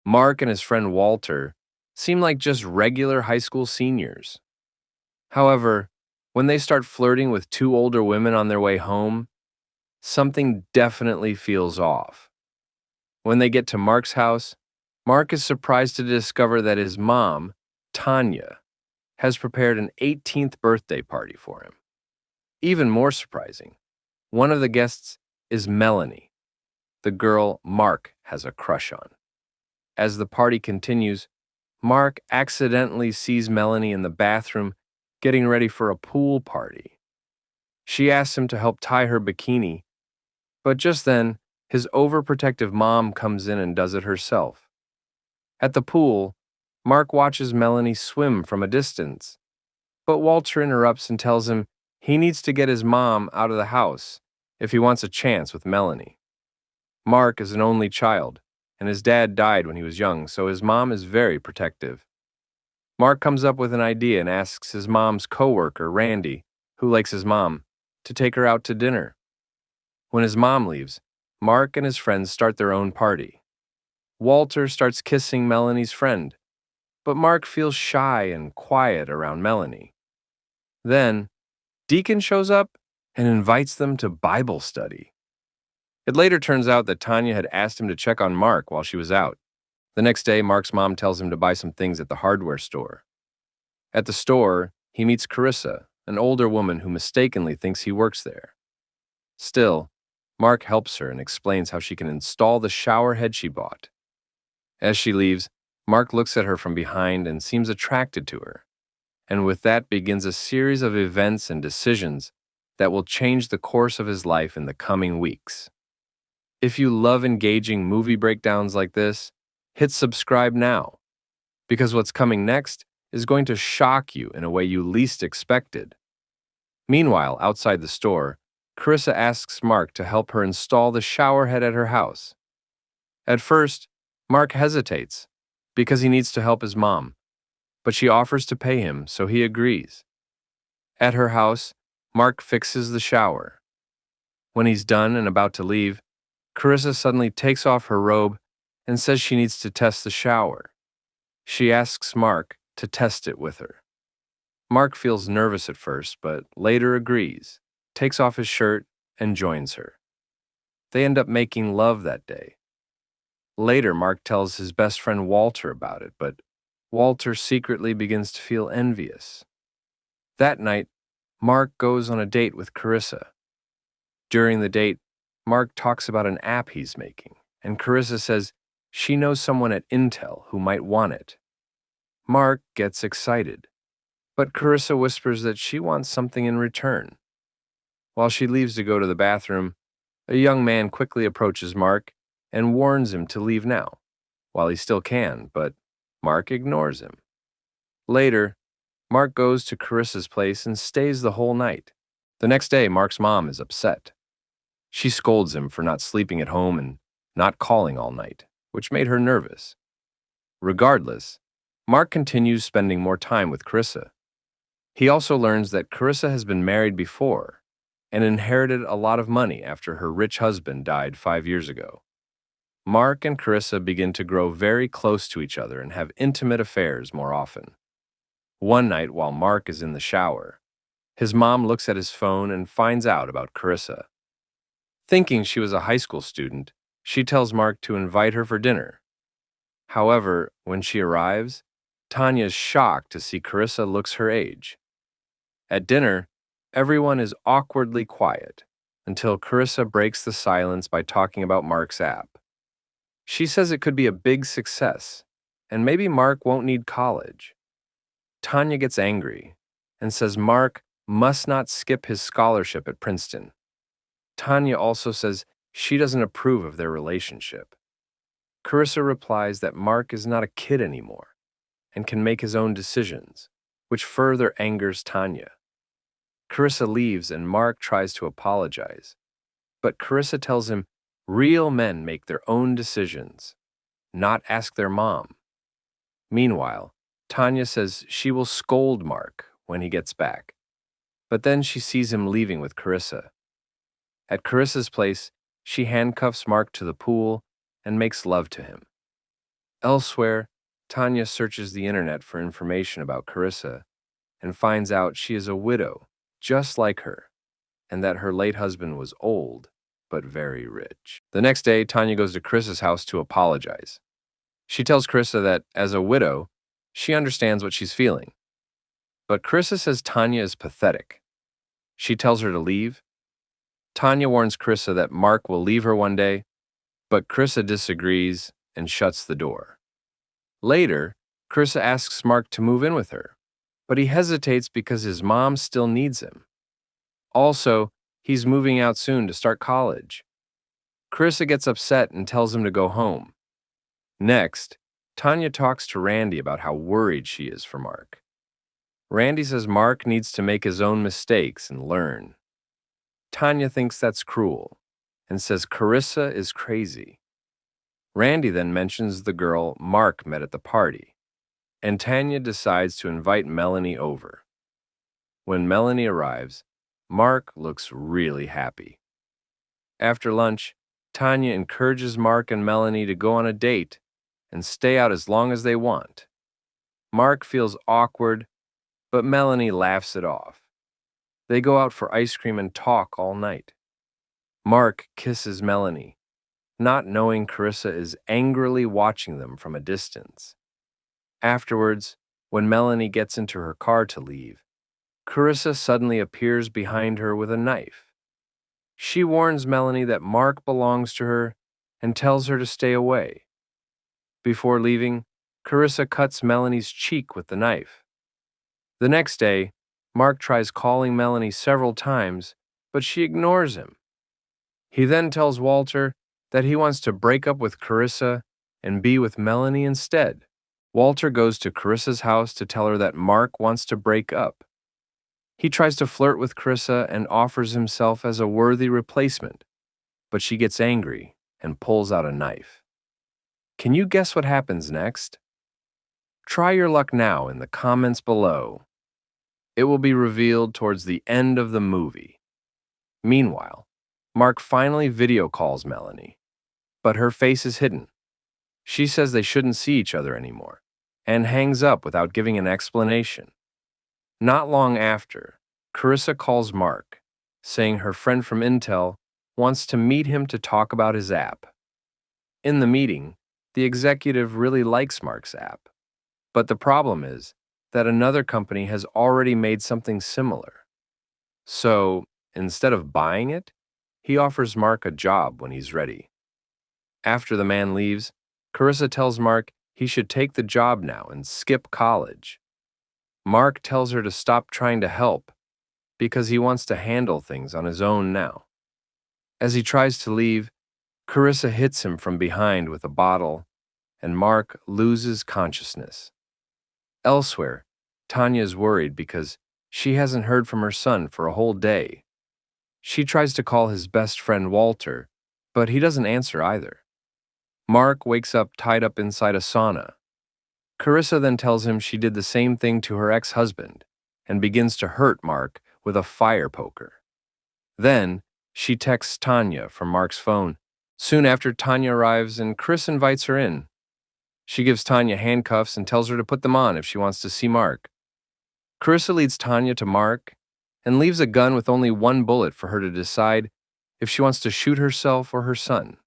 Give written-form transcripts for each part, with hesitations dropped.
Mark and his friend Walter seem like just regular high school seniors. However, when they start flirting with two older women on their way home, something definitely feels off. When they get to Mark's house, Mark is surprised to discover that his mom, Tanya, has prepared an 18th birthday party for him. Even more surprising, one of the guests is Melanie, the girl Mark has a crush on. As the party continues, Mark accidentally sees Melanie in the bathroom getting ready for a pool party. She asks him to help tie her bikini, but just then, his overprotective mom comes in and does it herself. At the pool, Mark watches Melanie swim from a distance, but Walter interrupts and tells him he needs to get his mom out of the house if he wants a chance with Melanie. Mark is an only child, and his dad died when he was young, so his mom is very protective. Mark comes up with an idea and asks his mom's coworker, Randy, who likes his mom, to take her out to dinner. When his mom leaves, Mark and his friends start their own party. Walter starts kissing Melanie's friend, but Mark feels shy and quiet around Melanie. Then, Deacon shows up and invites them to Bible study. It later turns out that Tanya had asked him to check on Mark while she was out. The next day, Mark's mom tells him to buy some things at the hardware store. At the store, he meets Carissa, an older woman who mistakenly thinks he works there. Still, Mark helps her and explains how she can install the shower head she bought. As she leaves, Mark looks at her from behind and seems attracted to her. And with that begins a series of events and decisions that will change the course of his life in the coming weeks. If you love engaging movie breakdowns like this, hit subscribe now, because what's coming next is going to shock you in a way you least expected. Meanwhile, outside the store, Carissa asks Mark to help her install the shower head at her house. At first, Mark hesitates because he needs to help his mom, but she offers to pay him, so he agrees. At her house, Mark fixes the shower. When he's done and about to leave, Carissa suddenly takes off her robe and says she needs to test the shower. She asks Mark to test it with her. Mark feels nervous at first, but later agrees, takes off his shirt, and joins her. They end up making love that day. Later, Mark tells his best friend Walter about it, but Walter secretly begins to feel envious. That night, Mark goes on a date with Carissa. During the date, Mark talks about an app he's making, and Carissa says she knows someone at Intel who might want it. Mark gets excited, but Carissa whispers that she wants something in return. While she leaves to go to the bathroom, a young man quickly approaches Mark and warns him to leave now, while he still can, but Mark ignores him. Later, Mark goes to Carissa's place and stays the whole night. The next day, Mark's mom is upset. She scolds him for not sleeping at home and not calling all night, which made her nervous. Regardless, Mark continues spending more time with Carissa. He also learns that Carissa has been married before and inherited a lot of money after her rich husband died 5 years ago. Mark and Carissa begin to grow very close to each other and have intimate affairs more often. One night, while Mark is in the shower, his mom looks at his phone and finds out about Carissa. Thinking she was a high school student, she tells Mark to invite her for dinner. However, when she arrives, Tanya is shocked to see Carissa looks her age. At dinner, everyone is awkwardly quiet until Carissa breaks the silence by talking about Mark's app. She says it could be a big success, and maybe Mark won't need college. Tanya gets angry and says Mark must not skip his scholarship at Princeton. Tanya also says she doesn't approve of their relationship. Carissa replies that Mark is not a kid anymore and can make his own decisions, which further angers Tanya. Carissa leaves and Mark tries to apologize, but Carissa tells him real men make their own decisions, not ask their mom. Meanwhile, Tanya says she will scold Mark when he gets back, but then she sees him leaving with Carissa. At Carissa's place, she handcuffs Mark to the pool and makes love to him. Elsewhere, Tanya searches the internet for information about Carissa and finds out she is a widow, just like her, and that her late husband was old, but very rich. The next day, Tanya goes to Carissa's house to apologize. She tells Carissa that, as a widow, she understands what she's feeling. But Carissa says Tanya is pathetic. She tells her to leave. Tanya warns Carissa that Mark will leave her one day, but Carissa disagrees and shuts the door. Later, Carissa asks Mark to move in with her, but he hesitates because his mom still needs him. Also, he's moving out soon to start college. Carissa gets upset and tells him to go home. Next, Tanya talks to Randy about how worried she is for Mark. Randy says Mark needs to make his own mistakes and learn. Tanya thinks that's cruel and says Carissa is crazy. Randy then mentions the girl Mark met at the party, and Tanya decides to invite Melanie over. When Melanie arrives, Mark looks really happy. After lunch, Tanya encourages Mark and Melanie to go on a date and stay out as long as they want. Mark feels awkward, but Melanie laughs it off. They go out for ice cream and talk all night. Mark kisses Melanie, not knowing Carissa is angrily watching them from a distance. Afterwards, when Melanie gets into her car to leave, Carissa suddenly appears behind her with a knife. She warns Melanie that Mark belongs to her and tells her to stay away. Before leaving, Carissa cuts Melanie's cheek with the knife. The next day, Mark tries calling Melanie several times, but she ignores him. He then tells Walter that he wants to break up with Carissa and be with Melanie instead. Walter goes to Carissa's house to tell her that Mark wants to break up. He tries to flirt with Carissa and offers himself as a worthy replacement, but she gets angry and pulls out a knife. Can you guess what happens next? Try your luck now in the comments below. It will be revealed towards the end of the movie. Meanwhile, Mark finally video calls Melanie, but her face is hidden. She says they shouldn't see each other anymore, and hangs up without giving an explanation. Not long after, Carissa calls Mark, saying her friend from Intel wants to meet him to talk about his app. In the meeting, the executive really likes Mark's app, but the problem is that another company has already made something similar. So, instead of buying it, he offers Mark a job when he's ready. After the man leaves, Carissa tells Mark he should take the job now and skip college. Mark tells her to stop trying to help because he wants to handle things on his own now. As he tries to leave, Carissa hits him from behind with a bottle, and Mark loses consciousness. Elsewhere, Tanya is worried because she hasn't heard from her son for a whole day. She tries to call his best friend Walter, but he doesn't answer either. Mark wakes up tied up inside a sauna. Carissa then tells him she did the same thing to her ex-husband and begins to hurt Mark with a fire poker. Then, she texts Tanya from Mark's phone. Soon after, Tanya arrives and Chris invites her in. She gives Tanya handcuffs and tells her to put them on if she wants to see Mark. Carissa leads Tanya to Mark and leaves a gun with only one bullet for her to decide if she wants to shoot herself or her son.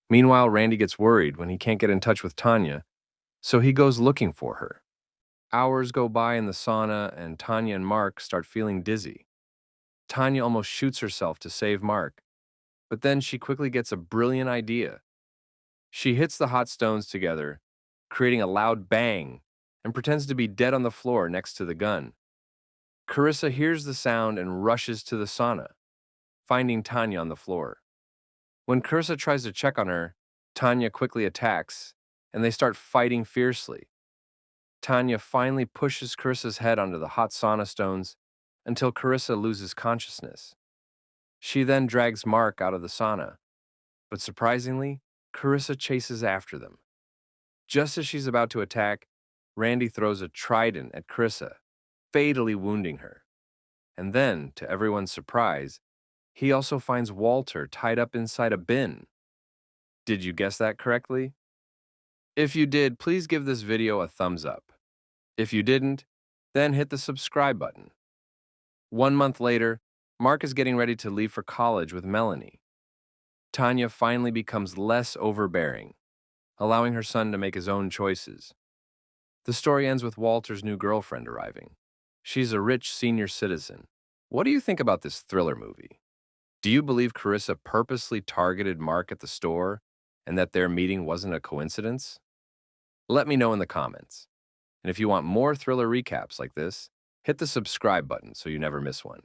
Meanwhile, Randy gets worried when he can't get in touch with Tanya, so he goes looking for her. Hours go by in the sauna, and Tanya and Mark start feeling dizzy. Tanya almost shoots herself to save Mark, but then she quickly gets a brilliant idea. She hits the hot stones together, creating a loud bang, and pretends to be dead on the floor next to the gun. Carissa hears the sound and rushes to the sauna, finding Tanya on the floor. When Carissa tries to check on her, Tanya quickly attacks, and they start fighting fiercely. Tanya finally pushes Carissa's head onto the hot sauna stones until Carissa loses consciousness. She then drags Mark out of the sauna, but surprisingly, Carissa chases after them. Just as she's about to attack, Randy throws a trident at Carissa, fatally wounding her. And then, to everyone's surprise, he also finds Walter tied up inside a bin. Did you guess that correctly? If you did, please give this video a thumbs up. If you didn't, then hit the subscribe button. 1 month later, Mark is getting ready to leave for college with Melanie. Tanya finally becomes less overbearing, allowing her son to make his own choices. The story ends with Walter's new girlfriend arriving. She's a rich senior citizen. What do you think about this thriller movie? Do you believe Carissa purposely targeted Mark at the store and that their meeting wasn't a coincidence? Let me know in the comments. And if you want more thriller recaps like this, hit the subscribe button so you never miss one.